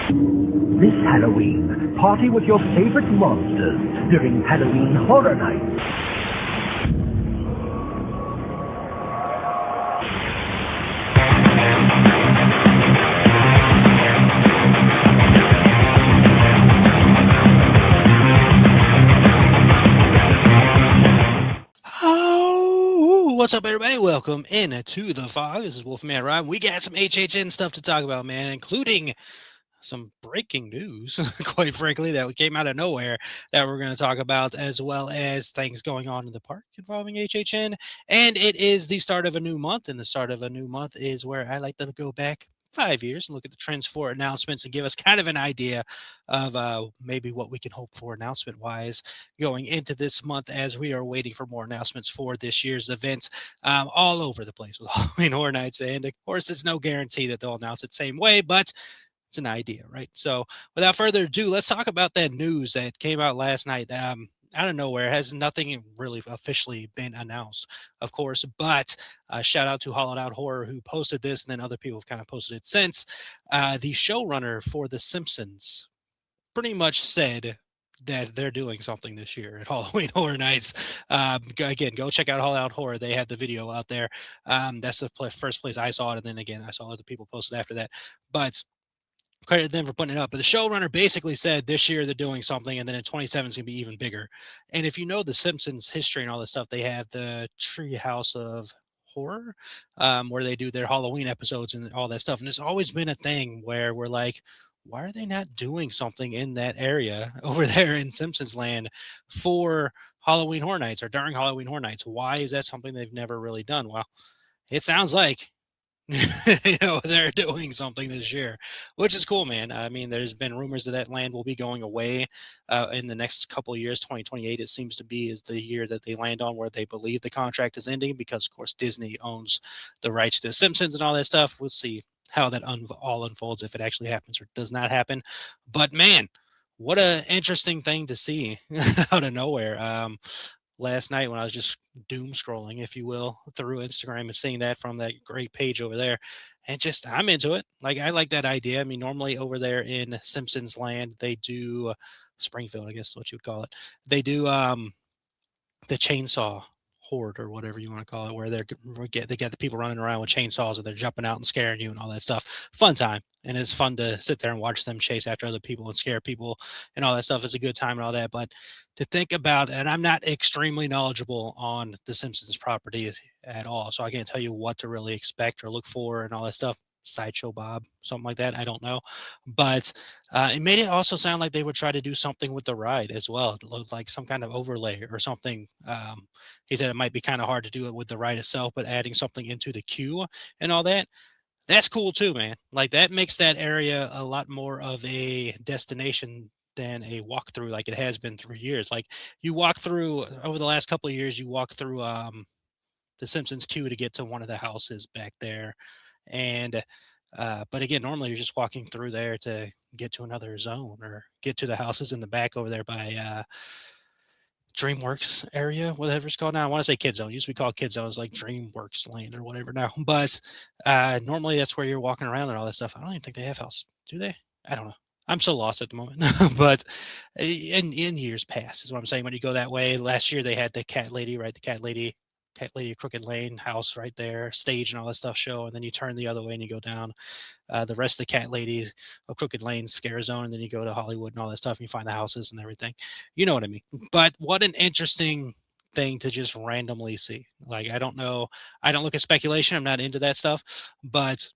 This Halloween, party with your favorite monsters during Halloween Horror Nights. Oh, what's up, everybody? Welcome into the fog. This is Wolfman Rob. We got some HHN stuff to talk about, man, including some breaking news, quite frankly, that came out of nowhere that we're going to talk about, as well as things going on in the park involving HHN. And it is the start of a new month, and the start of a new month is where I like to go back 5 years and look at the trends for announcements and give us kind of an idea of maybe what we can hope for announcement wise going into this month, as we are waiting for more announcements for this year's events all over the place with Halloween Horror Nights. And of course, it's no guarantee that they'll announce it the same way, but it's an idea, right? So without further ado, let's talk about that news that came out last night. Out of nowhere, has nothing really officially been announced, of course, but shout out to Hollowed Out Horror, who posted this, and then other people have kind of posted it since. The showrunner for The Simpsons pretty much said that they're doing something this year at Halloween Horror Nights. Again, go check out Hollowed Out Horror. They had the video out there. That's the first place I saw it, and then again, I saw other people posted after that. But credit them for putting it up. But the showrunner basically said this year they're doing something, and then in 27 it's going to be even bigger. And if you know the Simpsons history and all this stuff, they have the Treehouse of Horror, where they do their Halloween episodes and all that stuff. And it's always been a thing where we're like, why are they not doing something in that area over there in Simpsons land for Halloween Horror Nights or during Halloween Horror Nights? Why is that something they've never really done? Well, it sounds like they're doing something this year, which is cool, man. I mean, there's been rumors that land will be going away in the next couple of years. 2028, it seems to be, is the year that they land on where they believe the contract is ending, because, of course, Disney owns the rights to The Simpsons and all that stuff. We'll see how that all unfolds, if it actually happens or does not happen. But, man, what an interesting thing to see out of nowhere. Last night when I was just doom scrolling, if you will, through Instagram and seeing that from that great page over there. And just, I'm into it. Like, I like that idea. I mean, normally over there in Simpsons land, they do Springfield, I guess is what you would call it. They do the chainsaw horde, or whatever you want to call it, where they got the people running around with chainsaws and they're jumping out and scaring you and all that stuff. Fun time. And it's fun to sit there and watch them chase after other people and scare people and all that stuff. It's a good time and all that. But to think about, and I'm not extremely knowledgeable on the Simpsons property at all, so I can't tell you what to really expect or look for and all that stuff. Sideshow Bob, something like that, I don't know. But it made it also sound like they would try to do something with the ride as well. It looked like some kind of overlay or something. He said it might be kind of hard to do it with the ride itself, but adding something into the queue and all that, that's cool too, man. Like, that makes that area a lot more of a destination than a walkthrough, like it has been through years. Like, you walk through over the last couple of years, you walk through the Simpsons queue to get to one of the houses back there. And but again, normally you're just walking through there to get to another zone or get to the houses in the back over there by DreamWorks area, whatever it's called now. I want to say Kid Zone. It used to be called Kid Zone. It's like DreamWorks Land or whatever now. But normally that's where you're walking around and all that stuff. I don't even think they have houses. Do they? I don't know. I'm so lost at the moment. But in years past is what I'm saying. When you go that way, last year they had the Cat Lady, right? The Cat Lady Crooked Lane house right there, stage and all that stuff show, and then you turn the other way and you go down the rest of the Cat Ladies of Crooked Lane scare zone, and then you go to Hollywood and all that stuff, and you find the houses and everything. You know what I mean? But what an interesting thing to just randomly see. Like, I don't know. I don't look at speculation. I'm not into that stuff, but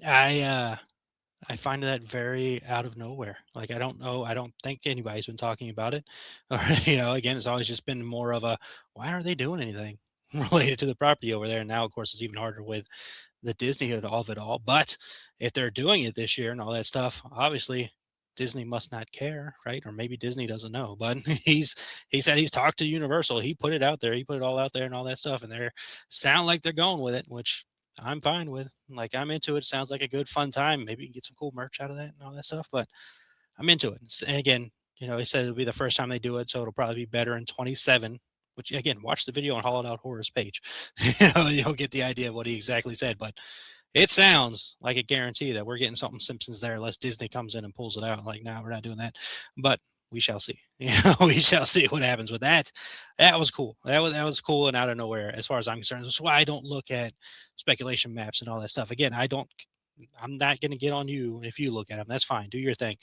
I find that very out of nowhere. Like, I don't know. I don't think anybody's been talking about it. Or, again, it's always just been more of a, why aren't they doing anything related to the property over there? And now, of course, it's even harder with the Disney of it all. But if they're doing it this year and all that stuff, obviously Disney must not care, right? Or maybe Disney doesn't know. But he said he's talked to Universal. He put it out there. He put it all out there and all that stuff. And they sound like they're going with it, which I'm fine with. Like, I'm into it. Sounds like a good fun time. Maybe you can get some cool merch out of that and all that stuff. But I'm into it. And again, he said it'll be the first time they do it, so it'll probably be better in 27. Which, again, watch the video on Hollowed Out Horror's page. You'll get the idea of what he exactly said. But It sounds like a guarantee that we're getting something Simpsons there unless Disney comes in and pulls it out. Like, no, we're not doing that. But we shall see. We shall see what happens with that. That was cool. That was cool and out of nowhere as far as I'm concerned. That's why I don't look at speculation maps and all that stuff. Again, I'm not going to get on you if you look at them. That's fine. Do your thing.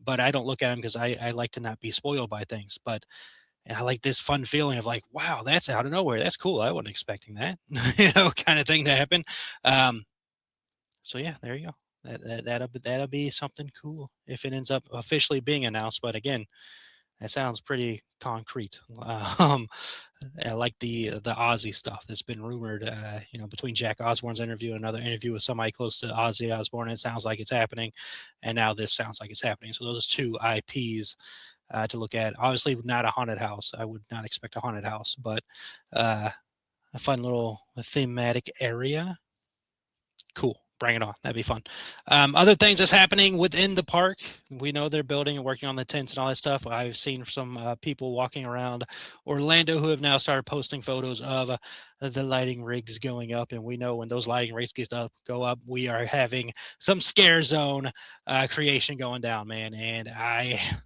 But I don't look at them because I like to not be spoiled by things. And I like this fun feeling of like, wow, that's out of nowhere. That's cool. I wasn't expecting that, kind of thing to happen. Um, so yeah, there you go. That'll be something cool if it ends up officially being announced. But again, that sounds pretty concrete. I like the Ozzy stuff that's been rumored. Between Jack Osborne's interview and another interview with somebody close to Ozzy Osbourne, it sounds like it's happening, and now this sounds like it's happening. So those two IPs to look at. Obviously, not a haunted house. I would not expect a haunted house, but uh, a fun little thematic area. Cool. Bring it on. That'd be fun. Other things that's happening within the park. We know they're building and working on the tents and all that stuff. I've seen some people walking around Orlando who have now started posting photos of the lighting rigs going up. And we know when those lighting rigs go up, we are having some scare zone creation going down, man. And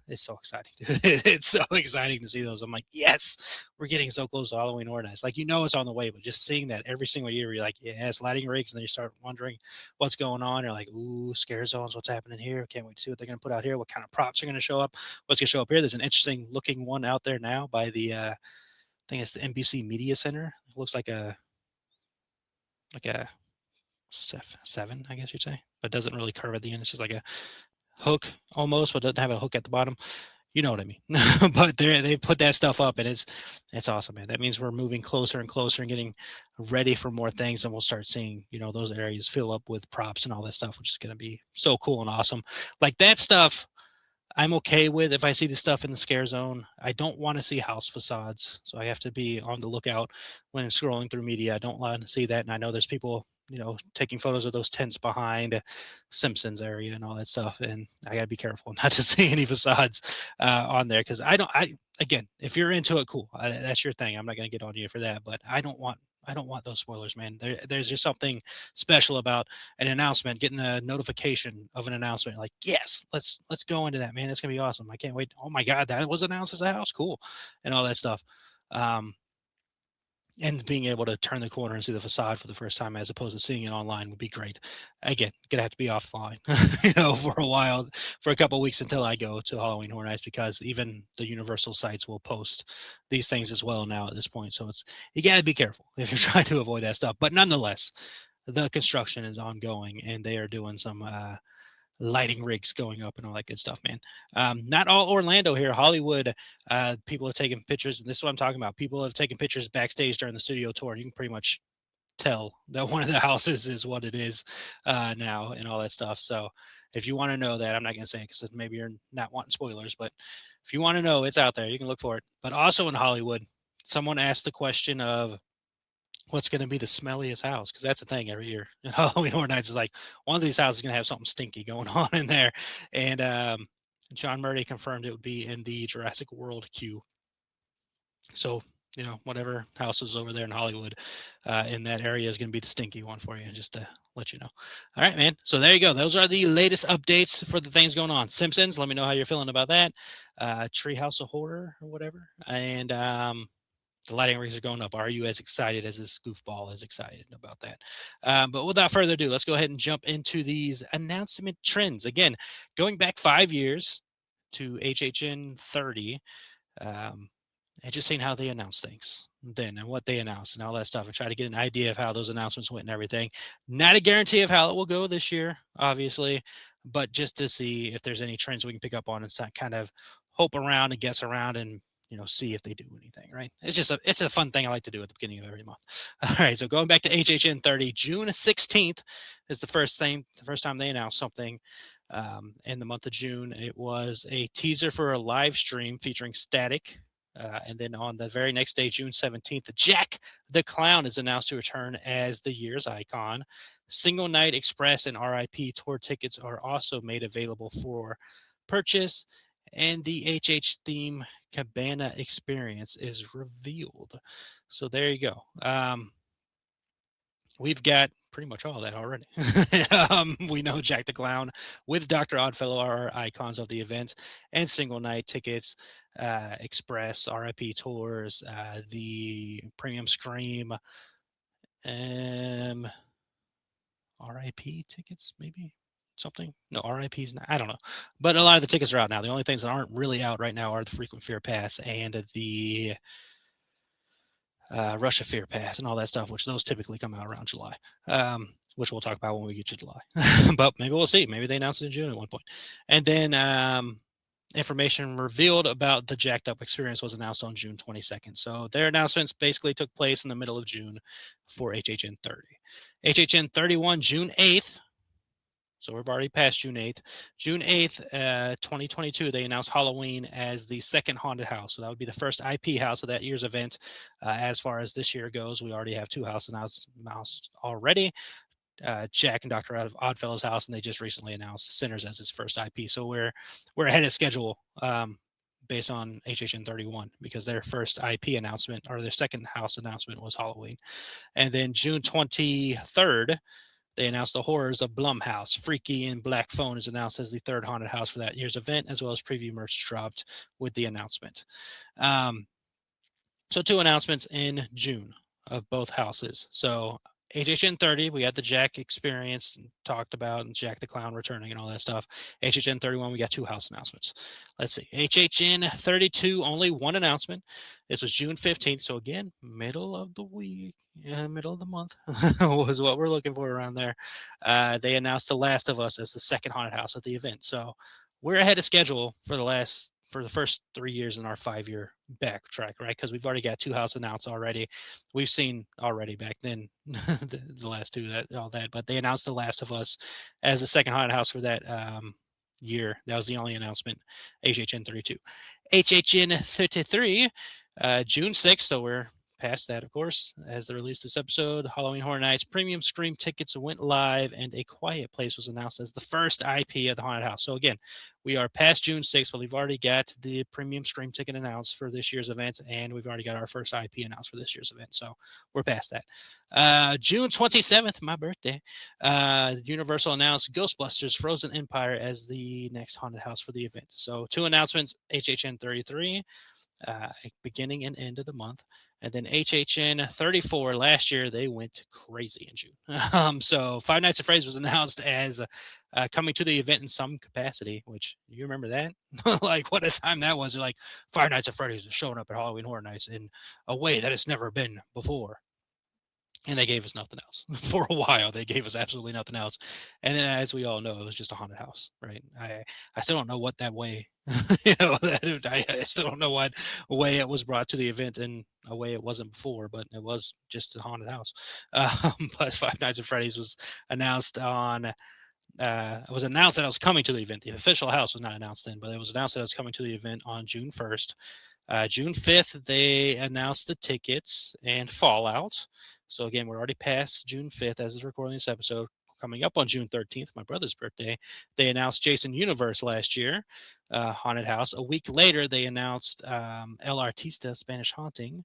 it's so exciting. It's so exciting to see those. I'm like, yes, we're getting so close to Halloween Horror Nights. Like, it's on the way, but just seeing that every single year, you're like, yes, lighting rigs. And then you start wondering what's going on. You're like, ooh, scare zones, what's happening here? Can't wait to see what they're going to put out here. What kind of props are going to show up? What's going to show up here? There's an interesting looking one out there now by I think it's the NBC Media Center. It looks like a seven, I guess you'd say, but doesn't really curve at the end. It's just like a hook almost, but doesn't have a hook at the bottom. You know what I mean. But they put that stuff up, and it's awesome, man. That means we're moving closer and closer and getting ready for more things, and we'll start seeing those areas fill up with props and all that stuff, which is going to be so cool and awesome. Like that stuff I'm okay with if I see the stuff in the scare zone. I don't want to see house facades, so I have to be on the lookout when I'm scrolling through media. I don't want to see that, and I know there's people, taking photos of those tents behind Simpsons area and all that stuff, and I got to be careful not to see any facades on there because again, if you're into it, cool, that's your thing. I'm not going to get on you for that, but I don't want those spoilers, man. There's just something special about an announcement, getting a notification of an announcement. Like, yes, let's go into that, man. That's gonna be awesome. I can't wait. Oh my God, that was announced as a house, cool, and all that stuff. Um, and being able to turn the corner and see the facade for the first time as opposed to seeing it online would be great. Again, gonna have to be offline, for a while, for a couple of weeks until I go to Halloween Horror Nights, because even the Universal sites will post these things as well now at this point. So you got to be careful if you're trying to avoid that stuff. But nonetheless, the construction is ongoing, and they are doing some lighting rigs going up and all that good stuff, man. Not all Orlando here. Hollywood, people have taken pictures, and this is what I'm talking about. People have taken pictures backstage during the studio tour. You can pretty much tell that one of the houses is what it is now and all that stuff. So if you want to know that, I'm not going to say it because maybe you're not wanting spoilers, but if you want to know, it's out there. You can look for it. But also in Hollywood, someone asked the question of what's going to be the smelliest house, because that's a thing every year. And Halloween Horror Nights is like, one of these houses is going to have something stinky going on in there. And John Murray confirmed it would be in the Jurassic World queue. So, whatever house is over there in Hollywood in that area is going to be the stinky one for you, just to let you know. All right, man. So there you go. Those are the latest updates for the things going on. Simpsons, let me know how you're feeling about that. Treehouse of Horror or whatever. And the lighting rigs are going up. Are you as excited as this goofball is excited about that? But without further ado, let's go ahead and jump into these announcement trends. Again, going back 5 years to HHN 30, and just seeing how they announce things then and what they announced and all that stuff, and try to get an idea of how those announcements went and everything. Not a guarantee of how it will go this year, obviously, but just to see if there's any trends we can pick up on and kind of hope around and guess around and see if they do anything, right? It's a fun thing I like to do at the beginning of every month. All right, so going back to HHN 30, June 16th is the first time they announced something. In the month of June, it was a teaser for a live stream featuring Static. And then on the very next day, June 17th, Jack the Clown is announced to return as the year's icon. Single Night Express and RIP tour tickets are also made available for purchase. And the HH theme Cabana experience is revealed. So there you go. we've got pretty much all that already. We know Jack the Clown with Dr. Oddfellow are icons of the event, and single night tickets, express RIP tours, the premium Scream, um, RIP tickets, maybe something. No, RIP's not. I don't know, but a lot of the tickets are out now. The only things that aren't really out right now are the Frequent Fear Pass and the Russia Fear Pass and all that stuff, which those typically come out around July, which we'll talk about when we get to July. But maybe we'll see. Maybe they announce it in June at one point. And then information revealed about the Jacked Up experience was announced on June 22nd. So their announcements basically took place in the middle of June for HHN 30. HHN 31, June 8th. So we've already passed June 8th. June 8th, 2022, they announced Halloween as the second haunted house. So that would be the first IP house of that year's event. As far as this year goes, we already have two houses announced already. Jack and Dr. Oddfellow's house, and they just recently announced Sinners as his first IP. So we're ahead of schedule based on HHN 31 because their first IP announcement or their second house announcement was Halloween. And then June 23rd, they announced The Horrors of Blumhouse. Freaky and Black Phone is announced as the third haunted house for that year's event, as well as preview merch dropped with the announcement. So two announcements in June of both houses. So HHN 30, we had the Jack experience talked about, and Jack the Clown returning and all that stuff. HHN 31, we got two house announcements. Let's see. HHN 32, only one announcement. This was June 15th. So again, middle of the week, middle of the month was what we're looking for around there. They announced The Last of Us as the second haunted house at the event. So we're ahead of schedule for the first 3 years in our 5-year backtrack, right? Because we've already got two house announced already. We've seen already back then the last two, all that, but they announced The Last of Us as the second haunted house for that year. That was the only announcement. HHN 32, HHN 33, June 6th. So we're past that, of course, as they released this episode. Halloween Horror Nights premium Scream tickets went live, and A Quiet Place was announced as the first IP of the haunted house. So again, we are past June 6th, but we've already got the premium Scream ticket announced for this year's event, and we've already got our first IP announced for this year's event. So we're past that. June 27th, my birthday, Universal announced Ghostbusters Frozen Empire as the next haunted house for the event. So two announcements, HHN 33, beginning and end of the month. And then HHN 34, last year, they went crazy in June. So Five Nights at Freddy's was announced as coming to the event in some capacity, which you remember that? Like what a time that was. Like Five Nights at Freddy's is showing up at Halloween Horror Nights in a way that it's never been before. And they gave us nothing else. For a while, they gave us absolutely nothing else. And then, as we all know, it was just a haunted house, right? I still don't know what that way, I still don't know what way it was brought to the event in a way it wasn't before, but it was just a haunted house. But Five Nights at Freddy's was announced on it was announced that I was coming to the event. The official house was not announced then, but it was announced that I was coming to the event on June 1st. June 5th, they announced the tickets and Fallout. So again, we're already past June 5th as is recording this episode. Coming up on June 13th, my brother's birthday, they announced Jason Universe last year, Haunted House. A week later, they announced El Artista, Spanish Haunting.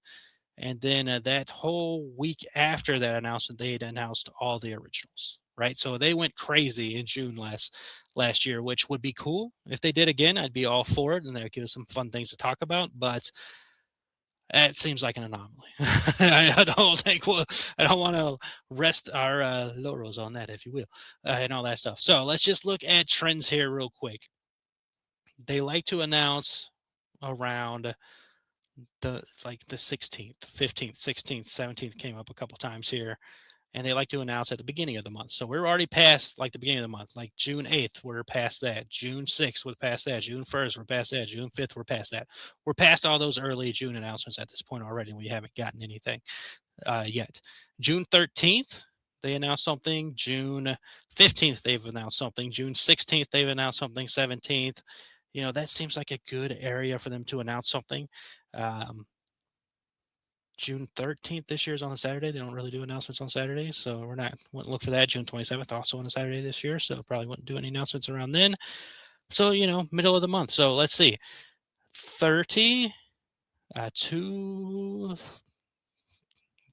And then that whole week after that announcement, they had announced all the originals, right? So they went crazy in June last year, which would be cool. If they did again, I'd be all for it, and that would give us some fun things to talk about. But it seems like an anomaly. I don't want to rest our laurels on that, if you will, and all that stuff. So let's just look at trends here real quick. They like to announce around the 16th, 15th, 16th, 17th came up a couple times here, and they like to announce at the beginning of the month. So we're already past like the beginning of the month, like June 8th, we're past that. June 6th, we're past that. June 1st, we're past that. June 5th, we're past that. We're past all those early June announcements at this point already, and we haven't gotten anything yet. June 13th, they announced something. June 15th, they've announced something. June 16th, they've announced something. 17th, that seems like a good area for them to announce something. June 13th this year is on a Saturday. They don't really do announcements on Saturdays, so wouldn't look for that. June 27th also on a Saturday this year, so probably wouldn't do any announcements around then. So, middle of the month. So let's see. 30 to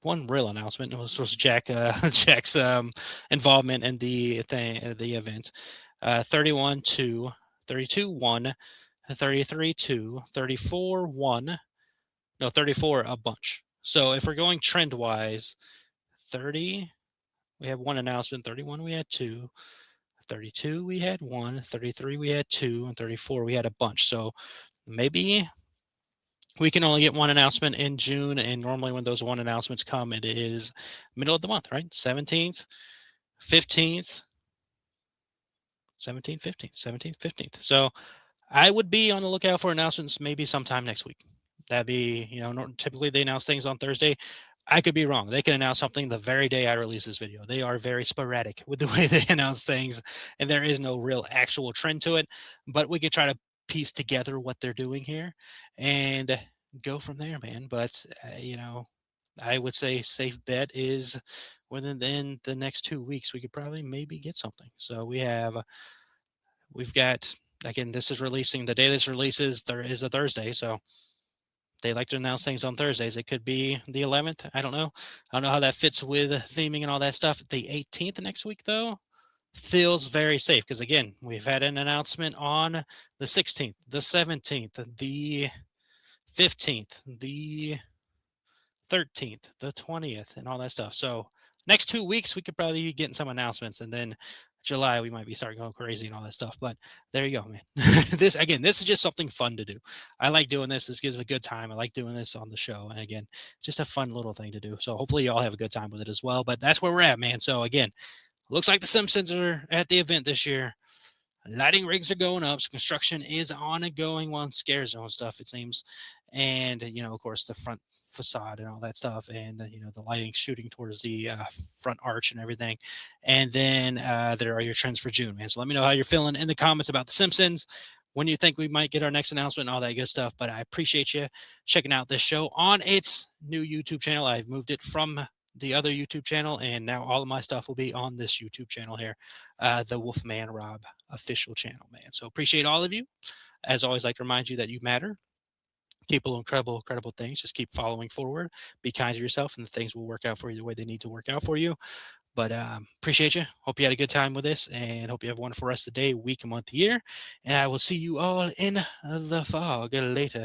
one real announcement. It was Jack's involvement in the event. 31-2, 32-1, 33-2, 34-1. No, 34 a bunch. So if we're going trend wise, 30 we have one announcement, 31 we had two, 32 we had one, 33 we had two, and 34 we had a bunch. So maybe we can only get one announcement in June, and normally when those one announcements come, it is middle of the month, right? 17th, 15th, 17th, 15th, 17th, 15th. So I would be on the lookout for announcements maybe sometime next week. That'd be, typically they announce things on Thursday. I could be wrong. They can announce something the very day I release this video. They are very sporadic with the way they announce things, and there is no real actual trend to it. But we could try to piece together what they're doing here and go from there, man. But, I would say safe bet is within the next 2 weeks, we could probably maybe get something. So we've got, again, this is releasing, the day this releases, there is a Thursday. So they like to announce things on Thursdays. It could be the 11th. I don't know. I don't know how that fits with theming and all that stuff. The 18th next week, though, feels very safe because, again, we've had an announcement on the 16th, the 17th, the 15th, the 13th, the 20th, and all that stuff. So next 2 weeks, we could probably be getting some announcements, and then July, we might be starting going crazy and all that stuff. But there you go, man. This is just something fun to do. I like doing this. This gives a good time. I like doing this on the show. And again, just a fun little thing to do. So hopefully you all have a good time with it as well. But that's where we're at, man. So again, looks like the Simpsons are at the event this year. Lighting rigs are going up. So construction is ongoing on scare zone stuff, it seems. And, of course, the front facade and all that stuff. And, the lighting shooting towards the front arch and everything. And then there are your trends for June, man. So let me know how you're feeling in the comments about the Simpsons, when you think we might get our next announcement and all that good stuff. But I appreciate you checking out this show on its new YouTube channel. I've moved it from the other YouTube channel, and now all of my stuff will be on this YouTube channel here, the Wolfman Rob official channel, man. So appreciate all of you. As always, like to remind you that you matter. Keep little incredible things. Just keep following forward. Be kind to yourself, and the things will work out for you the way they need to work out for you. But appreciate you. Hope you had a good time with this, and hope you have a wonderful rest of the day, week, month, year. And I will see you all in the fog later.